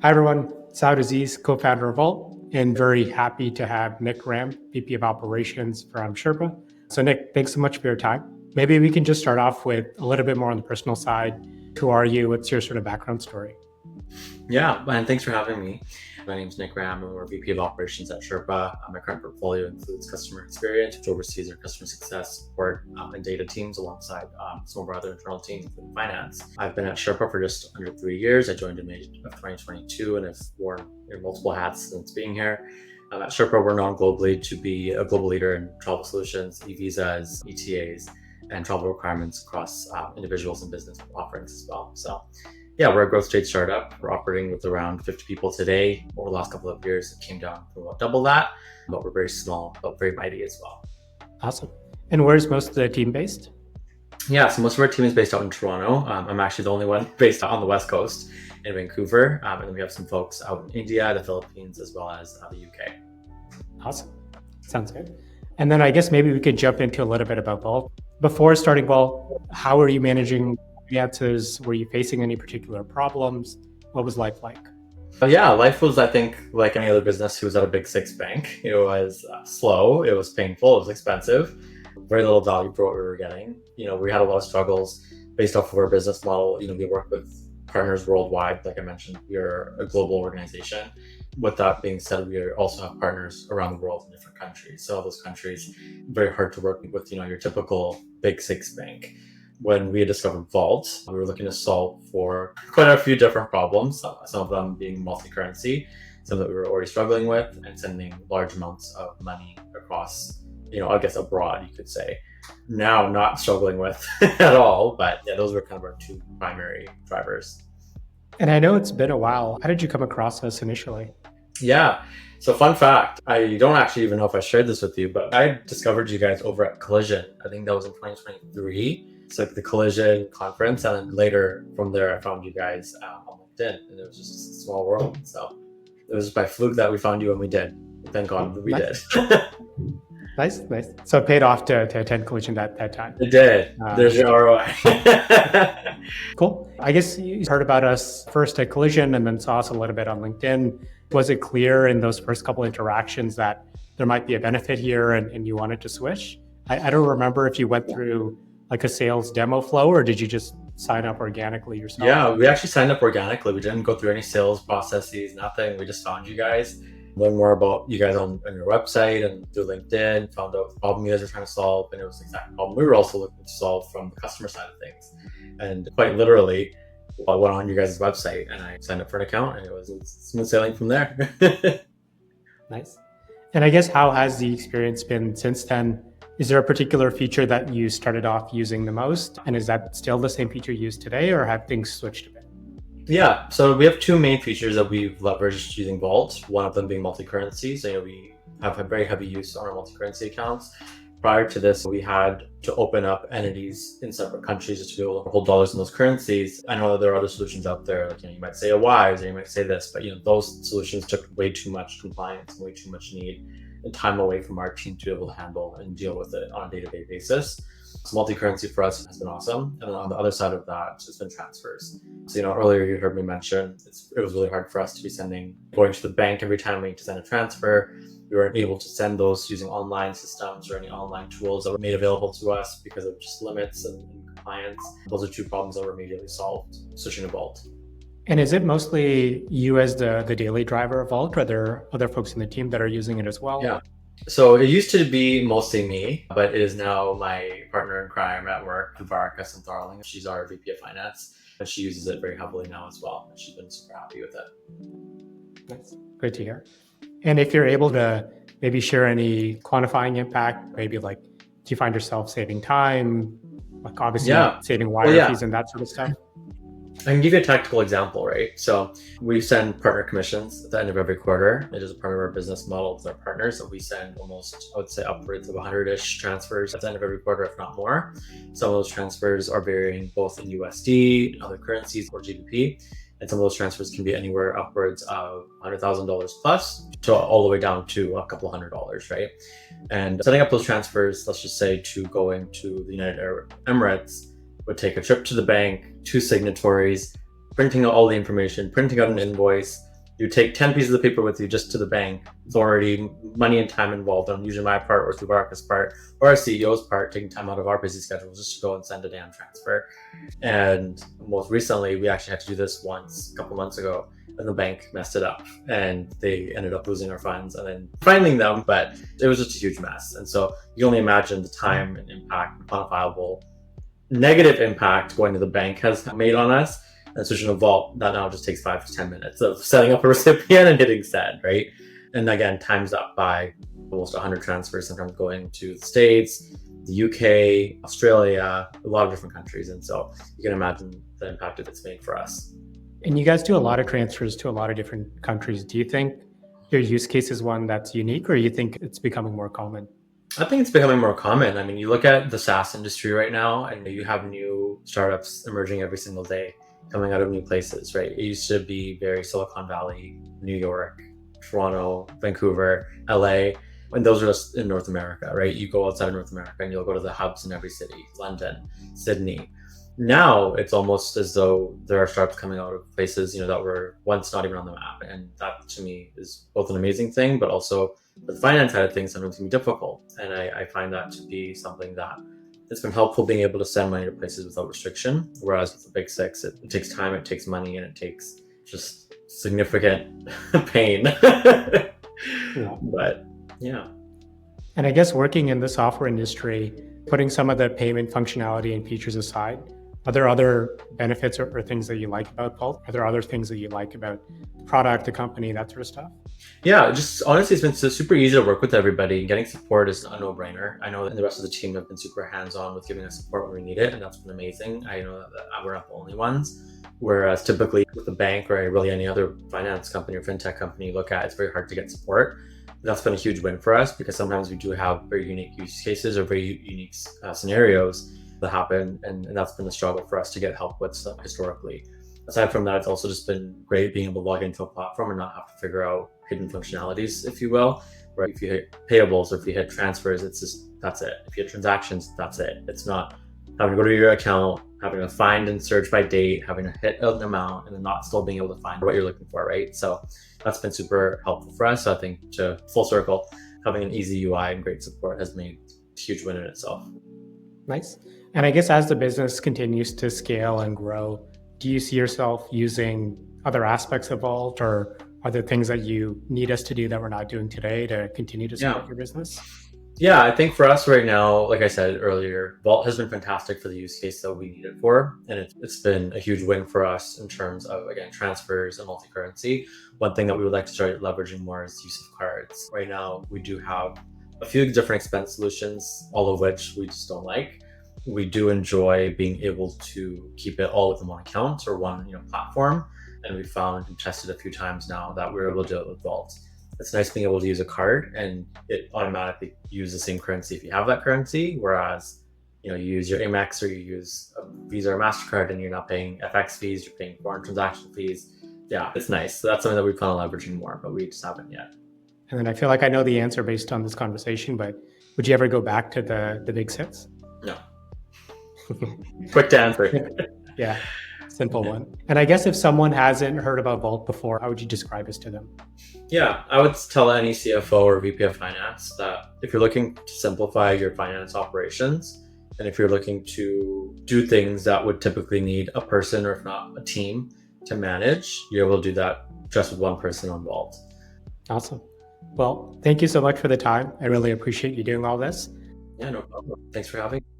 Hi, everyone. Saud Aziz, co-founder of Vault, and very happy to have Nick Ram, VP of Operations from Sherpa. So, Nick, thanks so much for your time. Maybe we can just start off with a little bit more on the personal side. Who are you? What's your sort of background story? Yeah, and thanks for having me. My name is Nick Ram, and we're VP of Operations at Sherpa. My current portfolio includes customer experience, which oversees our customer success, support, and data teams alongside some of our other internal teams, including finance. I've been at Sherpa for just under 3 years. I joined in May of 2022 and have worn multiple hats since being here. At Sherpa, we're known globally to be a global leader in travel solutions, eVisas, ETAs, and travel requirements across individuals and business offerings as well. So yeah, we're a growth stage startup. We're operating with around 50 people today. Over the last couple of years, it came down to about double that, but we're very small, but very mighty as well. Awesome. And where's most of the team based? Yeah, so most of our team is based out in Toronto. I'm actually the only one based on the West Coast in Vancouver. And then we have some folks out in India, the Philippines, as well as the UK. Awesome. Sounds good. And then I guess maybe we could jump into a little bit about Vault. Before starting Vault, how are you managing finances? Were you facing any particular problems? What was life like? Yeah, life was, I think, like any other business who was at a big six bank. It was slow, it was painful, it was expensive, very little value for what we were getting. We had a lot of struggles based off of our business model. We work with partners worldwide. Like I mentioned, we are a global organization. With that being said, we also have partners around the world in different countries. So those countries, very hard to work with, your typical big six bank. When we discovered Vault, we were looking to solve for quite a few different problems, some of them being multi-currency, some that we were already struggling with, and sending large amounts of money across, I guess abroad, you could say. Now, not struggling with at all, but yeah, those were kind of our two primary drivers. And I know it's been a while. How did you come across us initially? Yeah. So fun fact, I don't actually even know if I shared this with you, but I discovered you guys over at Collision. I think that was in 2023. It's like the Collision conference. And then later from there, I found you guys on LinkedIn, and it was just a small world. So it was by fluke that we found you, and we did. Thank God we did. Nice. So it paid off to attend Collision that time. It did. There's your ROI. Cool. I guess you heard about us first at Collision and then saw us a little bit on LinkedIn. Was it clear in those first couple interactions that there might be a benefit here and you wanted to switch? I don't remember if you went through like a sales demo flow or did you just sign up organically yourself? Yeah, we actually signed up organically. We didn't go through any sales processes, nothing. We just found you guys, learned more about you guys on your website and through LinkedIn, found out the problem you guys were trying to solve, and it was the exact problem we were also looking to solve from the customer side of things. And quite literally, I went on your guys' website and I signed up for an account, and it was smooth sailing from there. Nice. And I guess how has the experience been since then? Is there a particular feature that you started off using the most? And is that still the same feature you use today or have things switched a bit? Yeah, so we have two main features that we've leveraged using Vault, one of them being multi-currency. So, we have a very heavy use on our multi-currency accounts. Prior to this, we had to open up entities in separate countries just to be able to hold dollars in those currencies. I know that there are other solutions out there, like you might say a WISE or you might say this, but those solutions took way too much compliance and way too much need and time away from our team to be able to handle and deal with it on a day-to-day basis. So multi-currency for us has been awesome. And then on the other side of that, it's been transfers. So, earlier you heard me mention it was really hard for us to be going to the bank every time we need to send a transfer. We weren't able to send those using online systems or any online tools that were made available to us because of just limits and compliance. Those are two problems that were immediately solved, switching to Vault. And is it mostly you as the daily driver of Vault, or are there other folks in the team that are using it as well? Yeah. So it used to be mostly me, but it is now my partner in crime at work, Varka Santharling. She's our VP of Finance, and she uses it very heavily now as well. She's been super happy with it. That's great to hear. And if you're able to maybe share any quantifying impact, maybe like, do you find yourself saving time, like obviously saving wire fees and that sort of stuff? I can give you a tactical example, right? So we send partner commissions at the end of every quarter. It is a part of our business model with our partners. So we send almost, I would say, upwards of 100-ish transfers at the end of every quarter, if not more. Some of those transfers are varying both in USD, other currencies, or GBP. And some of those transfers can be anywhere upwards of $100,000 plus to all the way down to a couple $100s, right? And setting up those transfers, let's just say to going to the United Arab Emirates, would take a trip to the bank, two signatories, printing out all the information, printing out an invoice, You take 10 pieces of paper with you just to the bank. It's already money and time involved on usually my part or Subaraka's part or our CEO's part, taking time out of our busy schedule just to go and send a damn transfer. And most recently, we actually had to do this once a couple months ago, and the bank messed it up and they ended up losing our funds and then finding them, but it was just a huge mess. And so you can only imagine the time and impact, quantifiable negative impact going to the bank has made on us. And switching to Vault, that now just takes 5 to 10 minutes of setting up a recipient and hitting send, right? And again, times up by almost 100 transfers, sometimes going to the States, the UK, Australia, a lot of different countries. And so you can imagine the impact that it's made for us. And you guys do a lot of transfers to a lot of different countries. Do you think your use case is one that's unique, or you think it's becoming more common? I think it's becoming more common. I mean, you look at the SaaS industry right now, and you have new startups emerging every single day, coming out of new places, right? It used to be very Silicon Valley, New York, Toronto, Vancouver, LA, and those are just in North America, right? You go outside of North America and you'll go to the hubs in every city, London, Sydney. Now it's almost as though there are startups coming out of places, that were once not even on the map. And that to me is both an amazing thing, but also the finance side of things sometimes can be difficult. And I find that to be something that it's been helpful being able to send money to places without restriction. Whereas with the big six, it takes time, it takes money, and it takes just significant pain. Yeah. But yeah. And I guess working in the software industry, putting some of the payment functionality and features aside, are there other benefits or things that you like about Vault? Are there other things that you like about the product, the company, that sort of stuff? Yeah, just honestly, it's been super easy to work with everybody. Getting support is a no-brainer. I know that the rest of the team have been super hands-on with giving us support when we need it, and that's been amazing. I know that we're not the only ones. Whereas typically with a bank or really any other finance company or fintech company you look at, it's very hard to get support. That's been a huge win for us because sometimes we do have very unique use cases or very unique scenarios that happen, and that's been a struggle for us to get help with historically. Aside from that, it's also just been great being able to log into a platform and not have to figure out hidden functionalities, if you will. Where if you hit payables or if you hit transfers, it's just, that's it. If you hit transactions, that's it. It's not having to go to your account, having to find and search by date, having to hit an amount, and then not still being able to find what you're looking for, right? So that's been super helpful for us. So I think to full circle, having an easy UI and great support has made a huge win in itself. Nice. And I guess as the business continues to scale and grow, do you see yourself using other aspects of Vault, or are there things that you need us to do that we're not doing today to continue to support your business? Yeah, I think for us right now, like I said earlier, Vault has been fantastic for the use case that we need it for. And it's been a huge win for us in terms of, again, transfers and multi-currency. One thing that we would like to start leveraging more is use of cards. Right now, we do have a few different expense solutions, all of which we just don't like. We do enjoy being able to keep it all within one account or one platform. And we found and tested a few times now that we're able to do it with Vault. It's nice being able to use a card and it automatically uses the same currency if you have that currency. Whereas, you use your Amex or you use a Visa or MasterCard and you're not paying FX fees, you're paying foreign transaction fees. Yeah, it's nice. So that's something that we plan on leveraging more, but we just haven't yet. And then I feel like I know the answer based on this conversation, but would you ever go back to the big six? No. Quick to answer. Yeah, simple one. And I guess if someone hasn't heard about Vault before, how would you describe us to them? Yeah, I would tell any CFO or VP of finance that if you're looking to simplify your finance operations, and if you're looking to do things that would typically need a person or if not a team to manage, you're able to do that just with one person on Vault. Awesome. Well, thank you so much for the time. I really appreciate you doing all this. Yeah, no problem. Thanks for having me.